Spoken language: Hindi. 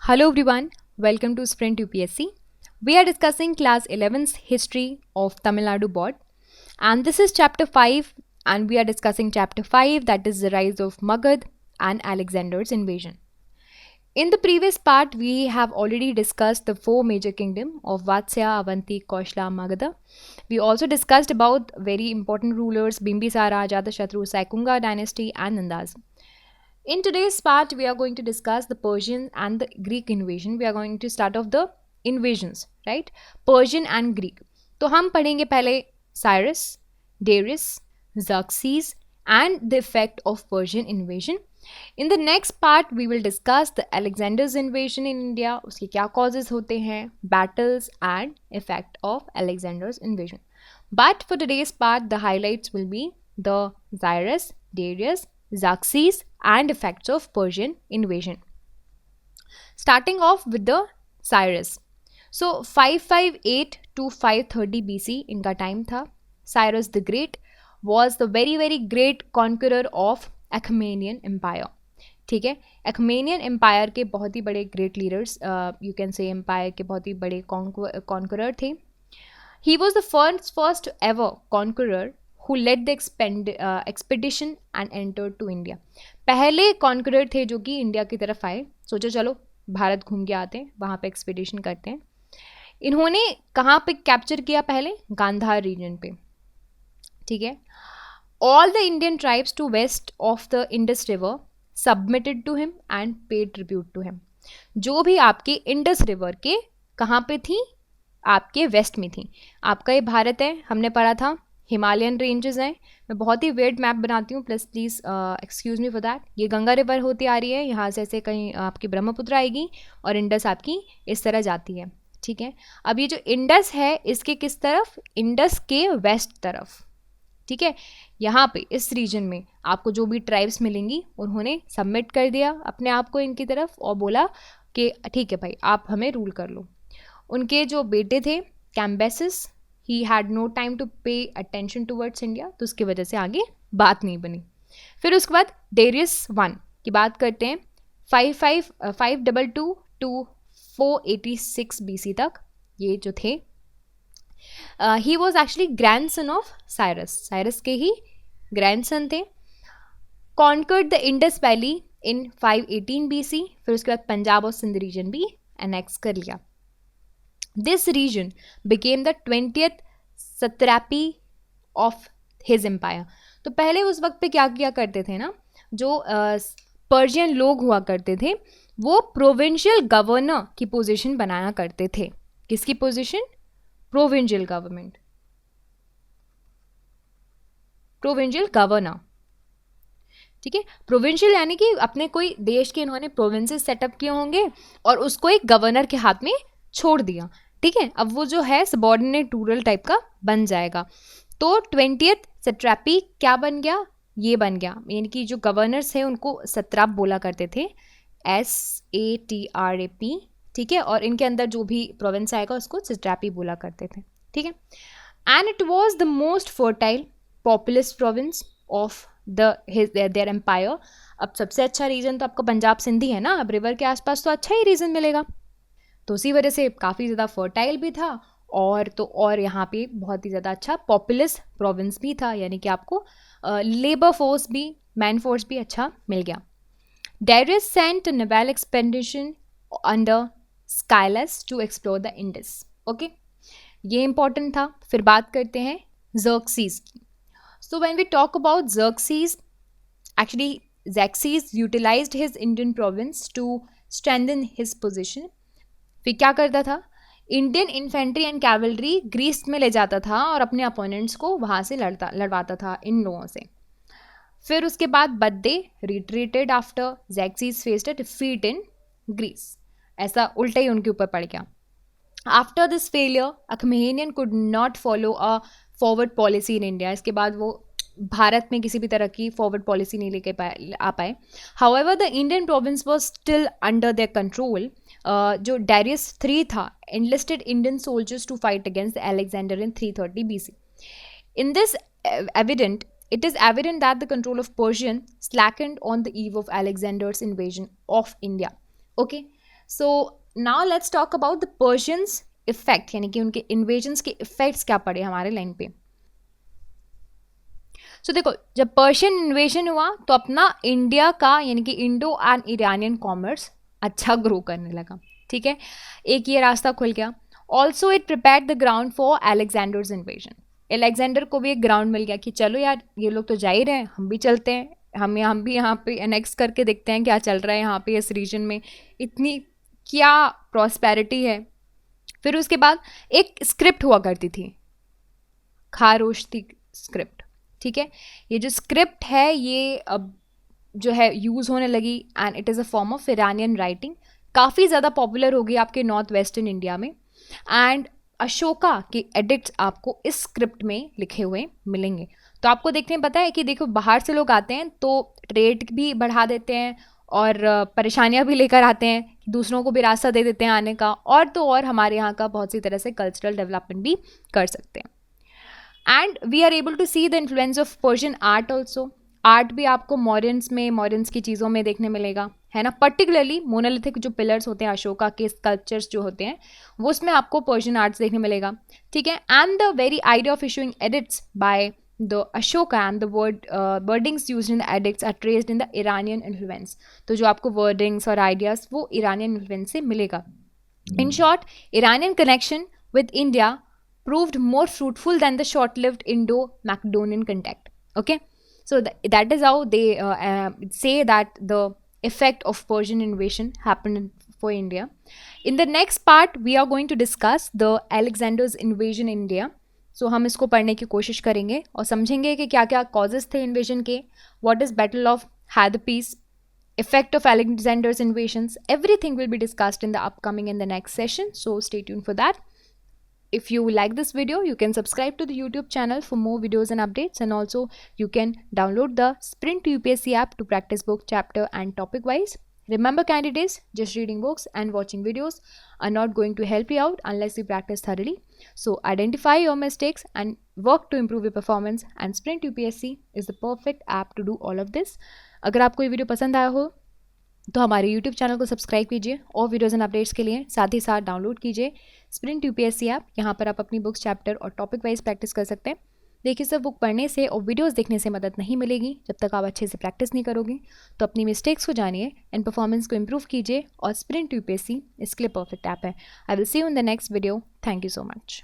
Hello everyone, welcome to Sprint UPSC. We are discussing class 11's history of Tamil Nadu board, and this is chapter 5, and we are discussing chapter 5, that is the rise of Magad and Alexander's invasion. In the previous part, we have already discussed the four major kingdoms of Vatsya, Avanti, Koshla, Magadha. We also discussed about very important rulers Bimbisara, Ajatashatru, Saikunga dynasty and Nandas. In today's part, we are going to discuss the Persian and the Greek invasion. We are going to start off the invasions, right? Persian and Greek. तो हम पढ़ेंगे पहले Cyrus, Darius, Xerxes and the effect of Persian invasion. In the next part, we will discuss the Alexander's invasion in India, उसके क्या causes होते हैं, battles and effect of Alexander's invasion. But for today's part, the highlights will be the Cyrus, Darius, Xerxes and effects of Persian invasion. Starting off with the Cyrus. So 558 to 530 BC इनका टाइम था. Cyrus the Great was the very great conqueror of Achaemenian Empire. ठीक है, Achaemenian Empire के बहुत ही बड़े great leaders, you can say empire के बहुत ही बड़े conqueror थे. He was the first ever conqueror who led the expedition and entered to India. पहले कॉन्करर थे जो कि इंडिया की तरफ आए. सोचो चलो भारत घूम के आते हैं, वहाँ पे एक्सपीडिशन करते हैं. इन्होंने कहाँ पे कैप्चर किया? पहले गांधार रीजन पे. ठीक है. All the Indian tribes to west of the Indus River submitted to him and paid tribute to him. जो भी आपके इंडस रिवर के कहाँ पे थी? आपके वेस्ट में थी. आपका ये भारत है, हमने पढ़ा था हिमालयन रेंजेस हैं. मैं बहुत ही वेट मैप बनाती हूँ, plus please excuse me for that. ये गंगा रिवर होती आ रही है, यहाँ से ऐसे कहीं आपकी ब्रह्मपुत्र आएगी और इंडस आपकी इस तरह जाती है. ठीक है. अब ये जो इंडस है इसके किस तरफ? इंडस के वेस्ट तरफ. ठीक है. यहाँ पे इस रीजन में आपको जो भी ट्राइब्स मिलेंगी उन्होंने सबमिट कर दिया अपने आप को इनकी तरफ और बोला कि ठीक है भाई, आप हमें रूल कर लो. उनके जो बेटे थे Cambyses, he had no time to pay attention towards India, तो उसकी वजह से आगे बात नहीं बनी. फिर उसके बाद डेरियस 1 की बात करते हैं. 522 टू 486 BC तक ये जो थे, he was actually grandson of Cyrus. Cyrus के ही ग्रैंडसन थे. Conquered the Indus valley in 518 BC. फिर उसके बाद पंजाब और सिंध रीजन भी एनेक्स कर लिया. This region became the 20th satrapy of his empire. तो पहले उस वक्त पे क्या किया करते थे ना, जो पर्शियन लोग हुआ करते थे वो प्रोविंशियल गवर्नर की पोजीशन बनाया करते थे. किसकी position? Provincial government, provincial governor. ठीक है. प्रोविंशियल यानी कि अपने कोई देश के इन्होंने प्रोविंसेस सेटअप किए होंगे और उसको एक गवर्नर के हाथ में छोड़ दिया. ठीक है. अब वो जो है सबॉर्डिनेट रूरल टाइप का बन जाएगा. तो 20th सट्रैपी क्या बन गया? ये बन गया. यानी कि जो गवर्नर्स हैं उनको सत्राप बोला करते थे, SATRAP. ठीक है. और इनके अंदर जो भी प्रोविंस आएगा उसको सट्रैपी बोला करते थे. ठीक है. And it was the most fertile populous province of their empire. अब सबसे अच्छा रीजन तो आपका पंजाब सिंधी है ना, अब रिवर के आसपास तो अच्छा ही रीजन मिलेगा. तो उसी वजह से काफ़ी ज़्यादा फर्टाइल भी था और यहाँ पे बहुत ही ज़्यादा अच्छा पॉपुलस प्रोविंस भी था, यानी कि आपको लेबर फोर्स भी, मैन फोर्स भी अच्छा मिल गया. Darius sent a naval expedition under Scylla to explore the Indus. Okay, ये इंपॉर्टेंट था. फिर बात करते हैं Xerxes की. So when we talk about Xerxes, actually Xerxes utilized his Indian province to strengthen his position. फिर क्या करता था? Indian infantry and cavalry Greece में ले जाता था और अपने अपोनेंट्स को वहाँ से लड़वाता था इन लोगों से. फिर उसके बाद but they retreated after Xerxes faced a defeat in Greece. ऐसा उल्टा ही उनके ऊपर पड़ गया. After this failure Achaemenian could not follow a forward policy in India. इसके बाद वो भारत में किसी भी तरह की फॉरवर्ड पॉलिसी नहीं लेके आ पाए. However the Indian province was still under their control. जो Darius 3 था enlisted Indian soldiers to fight against Alexander in 330 BC. In this it is evident that the control of Persian slackened on the eve of Alexander's invasion of India. Okay, so now let's talk about the Persians effect, यानी कि उनके इन्वेजन्स के इफेक्ट्स क्या पड़े हमारे लाइन पे। सो देखो, जब पर्शियन इन्वेजन हुआ तो अपना इंडिया का यानी कि इंडो एंड ईरानियन कॉमर्स अच्छा ग्रो करने लगा, ठीक है, एक ये रास्ता खुल गया। Also it prepared the ground for Alexander's invasion. Alexander को भी एक ग्राउंड मिल गया कि चलो यार, ये लोग तो जा ही रहे हैं, हम भी चलते हैं, हम भी यहाँ पे एनेक्स करके देखते हैं क्या चल रहा है यहाँ पे इस रीजन में, इतनी क्या प्रॉस्पेरिटी है। फिर उसके बाद एक स्क्रिप्ट हुआ करती थी, खारोश्ती स्क्रिप्ट, ठीक है, ये जो स्क्रिप्ट है ये अब जो है यूज़ होने लगी and it is a form of Iranian writing, काफ़ी ज़्यादा पॉपुलर होगी आपके नॉर्थ वेस्टर्न इंडिया में। एंड अशोका के एडिक्ट्स आपको इस स्क्रिप्ट में लिखे हुए मिलेंगे। तो आपको देखने में पता है कि देखो, बाहर से लोग आते हैं तो ट्रेड भी बढ़ा देते हैं और परेशानियां भी लेकर आते हैं, दूसरों को भी रास्ता दे देते हैं आने का, और तो और हमारे यहाँ का बहुत सी तरह से कल्चरल डेवलपमेंट भी कर सकते हैं। And we are able to see the influence of Persian art also. Art भी आपको मॉडर्न्स में, मॉडर्न्स की चीज़ों में देखने मिलेगा, है ना, पर्टिकुलरली मोनोलिथिक जो पिलर्स होते हैं अशोका के, स्कल्पचर्स जो होते हैं वो, उसमें आपको पर्शियन आर्ट्स देखने मिलेगा, ठीक है। And the very idea of issuing edicts by the Ashoka and the wordings used in the edicts are traced in the Iranian influence. तो जो आपको वर्डिंग्स और आइडियाज़ वो ईरानियन इन्फ्लुएंस से मिलेगा। In short, Iranian connection with India proved more fruitful than the short-lived Indo-Macedonian contact. Okay, so that is how they say that the effect of Persian invasion happened for India. In the next part, we are going to discuss the Alexander's invasion in India. So हम इसको पढ़ने की कोशिश करेंगे और समझेंगे कि क्या क्या causes थे invasion के, what is Battle of Hydaspes, effect of Alexander's invasions. Everything will be discussed in the upcoming in the next session. So stay tuned for that. If you like this video, you can subscribe to the YouTube channel for more videos and updates, and also you can download the Sprint to UPSC app to practice book, chapter and topic wise. Remember candidates, just reading books and watching videos are not going to help you out unless you practice thoroughly. So identify your mistakes and work to improve your performance, and Sprint UPSC is the perfect app to do all of this. अगर आपको ये वीडियो पसंद आया हो तो हमारे YouTube चैनल को सब्सक्राइब कीजिए और वीडियोज़ एंड अपडेट्स के लिए साथ ही साथ डाउनलोड कीजिए स्प्रिंट यूपीएससी ऐप। यहाँ पर आप अपनी बुक्स, चैप्टर और टॉपिक वाइज प्रैक्टिस कर सकते हैं। देखिए, सिर्फ बुक पढ़ने से और वीडियोस देखने से मदद नहीं मिलेगी जब तक आप अच्छे से प्रैक्टिस नहीं करोगे। तो अपनी मिस्टेक्स को जानिए एंड परफॉर्मेंस को इम्प्रूव कीजिए, और स्प्रिंट यूपीएससी इसके लिए परफेक्ट ऐप है। I will see you in the next video. Thank you so much.